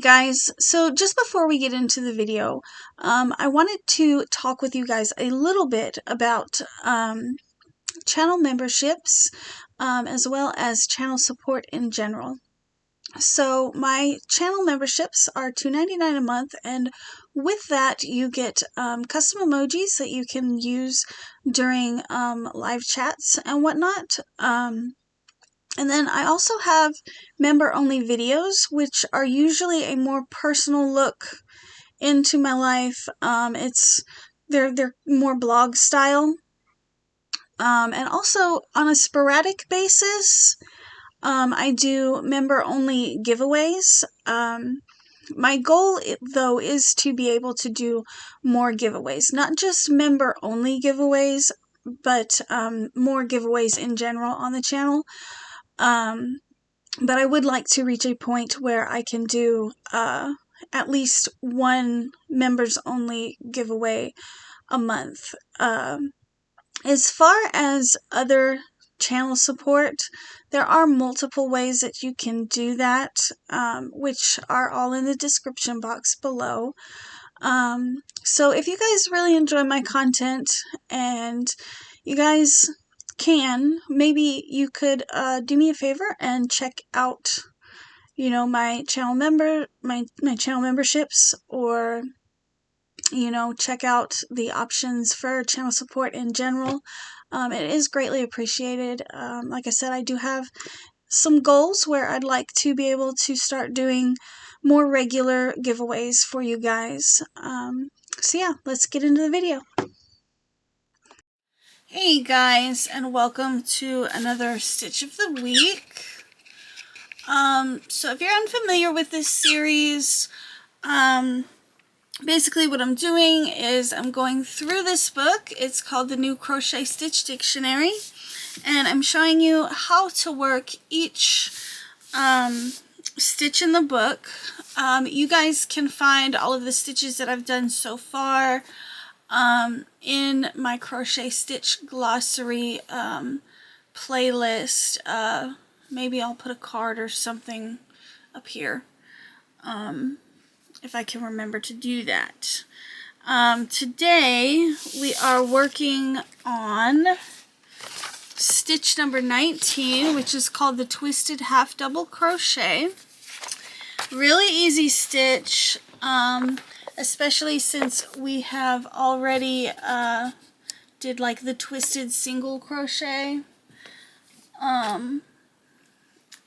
guys, so just before we get into the video, I wanted to talk with you guys a little bit about channel memberships as well as channel support in general. So my channel memberships are $2.99 a month, and with that you get custom emojis that you can use during live chats and whatnot. And then I also have member-only videos, which are usually a more personal look into my life. They're more blog style. And also on a sporadic basis, I do member-only giveaways. My goal, though, is to be able to do more giveaways. Not just member-only giveaways, but more giveaways in general on the channel. But I would like to reach a point where I can do at least one members only giveaway a month. As far as other channel support, there are multiple ways that you can do that, which are all in the description box below. So if you guys really enjoy my content and you guys can, maybe you could do me a favor and check out, my channel channel memberships, or check out the options for channel support in general. It is greatly appreciated. Like I said, I do have some goals where I'd like to be able to start doing more regular giveaways for you guys. So yeah, let's get into the video. Hey guys, and welcome to another Stitch of the Week. So if you're unfamiliar with this series, basically what I'm doing is I'm going through this book. It's called the New Crochet Stitch Dictionary, and I'm showing you how to work each stitch in the book. You guys can find all of the stitches that I've done so far in my Crochet Stitch Glossary playlist. Maybe I'll put a card or something up here if I can remember to do that. Today we are working on stitch number 19, which is called the Twisted Half Double Crochet. Really easy stitch, especially since we have already did like the twisted single crochet,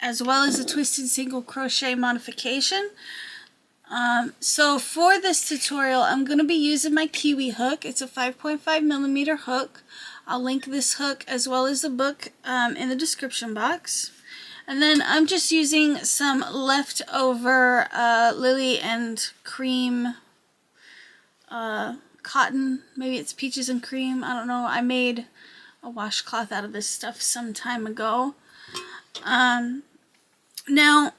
as well as the twisted single crochet modification. So for this tutorial, I'm going to be using my Kiwi hook. It's a 5.5mm hook. I'll link this hook as well as the book in the description box. And then I'm just using some leftover Lily and Cream cotton. Maybe it's peaches and cream. I don't know. I made a washcloth out of this stuff some time ago. Now,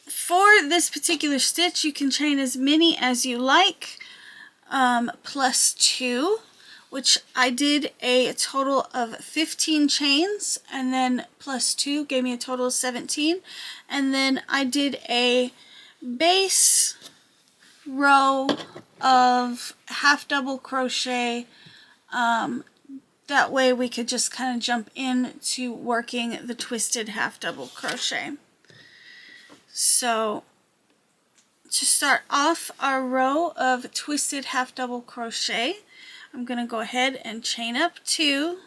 for this particular stitch, you can chain as many as you like, plus 2, which I did a total of 15 chains, and then plus 2 gave me a total of 17. And then I did a base row of half double crochet. That way we could just kind of jump into working the twisted half double crochet. So to start off our row of twisted half double crochet, I'm going to go ahead and chain up 2.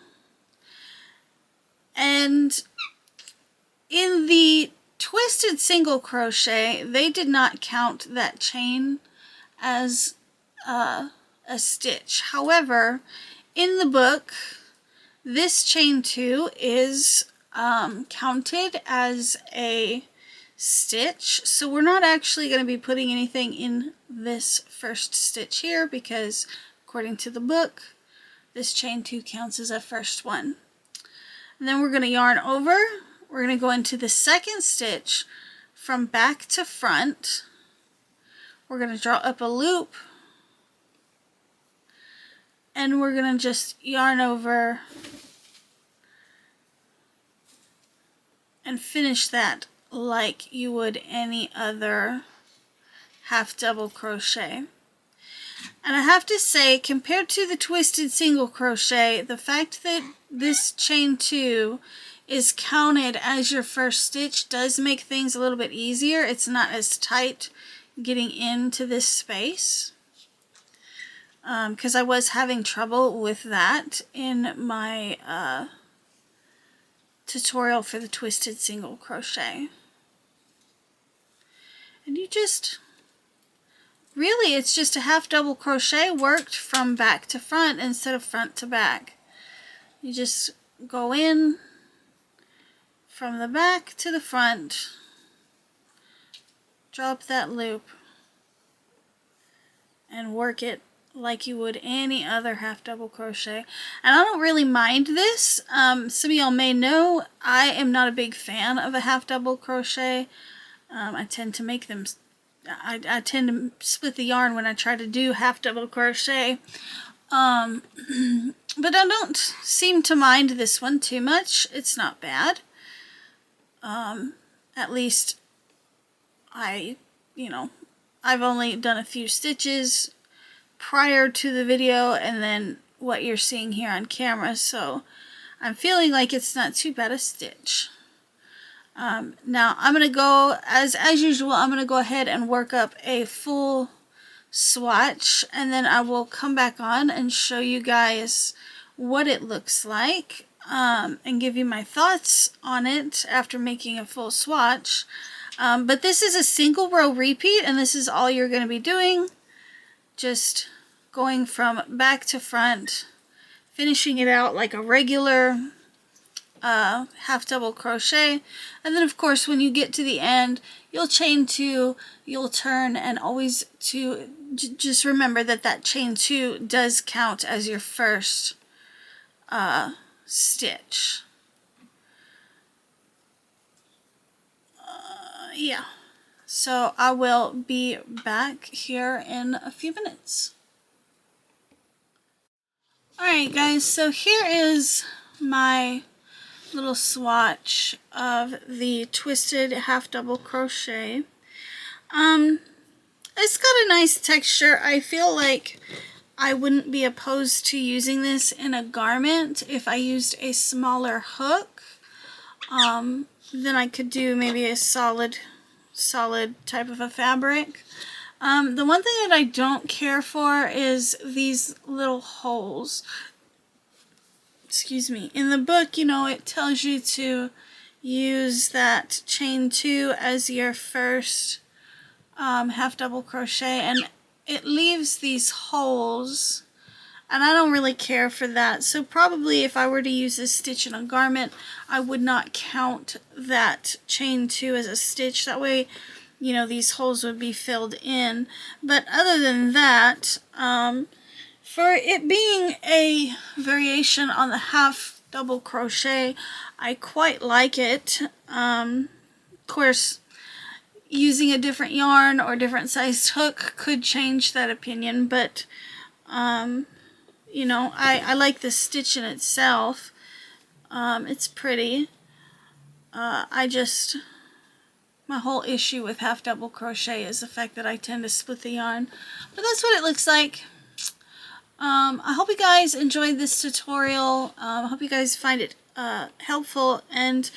And in the twisted single crochet, they did not count that chain as a stitch. However, in the book, this chain 2 is counted as a stitch, so we're not actually going to be putting anything in this first stitch here, because according to the book, this chain 2 counts as a first one. And then we're going to yarn over. We're going to go into the second stitch from back to front. We're going to draw up a loop, and we're going to just yarn over and finish that like you would any other half double crochet. And I have to say, compared to the twisted single crochet, the fact that this chain 2 is counted as your first stitch does make things a little bit easier. It's not as tight getting into this space, because I was having trouble with that in my tutorial for the twisted single crochet. And you just, really it's just a half double crochet worked from back to front instead of front to back. You just go in from the back to the front, drop that loop, and work it like you would any other half double crochet. And I don't really mind this. Some of y'all may know I am not a big fan of a half double crochet. I tend to make them, I tend to split the yarn when I try to do half double crochet. But I don't seem to mind this one too much. It's not bad. At least I've only done a few stitches prior to the video and then what you're seeing here on camera, so I'm feeling like it's not too bad a stitch. Now I'm going to go, as usual, I'm going to go ahead and work up a full swatch, and then I will come back on and show you guys what it looks like, and give you my thoughts on it after making a full swatch. But this is a single row repeat, and this is all you're going to be doing. Just going from back to front, finishing it out like a regular half double crochet, and then of course when you get to the end you'll chain 2, you'll turn, and always just remember that chain 2 does count as your first stitch. Yeah, so I will be back here in a few minutes. Alright guys, so here is my little swatch of the twisted half double crochet. It's got a nice texture. I feel like I wouldn't be opposed to using this in a garment if I used a smaller hook. Then I could do maybe a solid type of a fabric. The one thing that I don't care for is these little holes. Excuse me. In the book, it tells you to use that chain 2 as your first half double crochet, and it leaves these holes, and I don't really care for that. So probably if I were to use this stitch in a garment, I would not count that chain 2 as a stitch. That way, these holes would be filled in. But other than that, for it being a variation on the half double crochet, I quite like it. Of course, using a different yarn or different sized hook could change that opinion, but I like the stitch in itself. It's pretty. My whole issue with half double crochet is the fact that I tend to split the yarn. But that's what it looks like. I hope you guys enjoyed this tutorial. I hope you guys find it helpful, and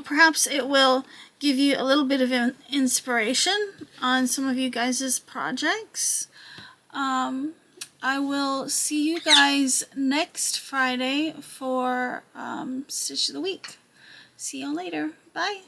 perhaps it will give you a little bit of inspiration on some of you guys' projects. I will see you guys next Friday for Stitch of the Week. See y'all later. Bye.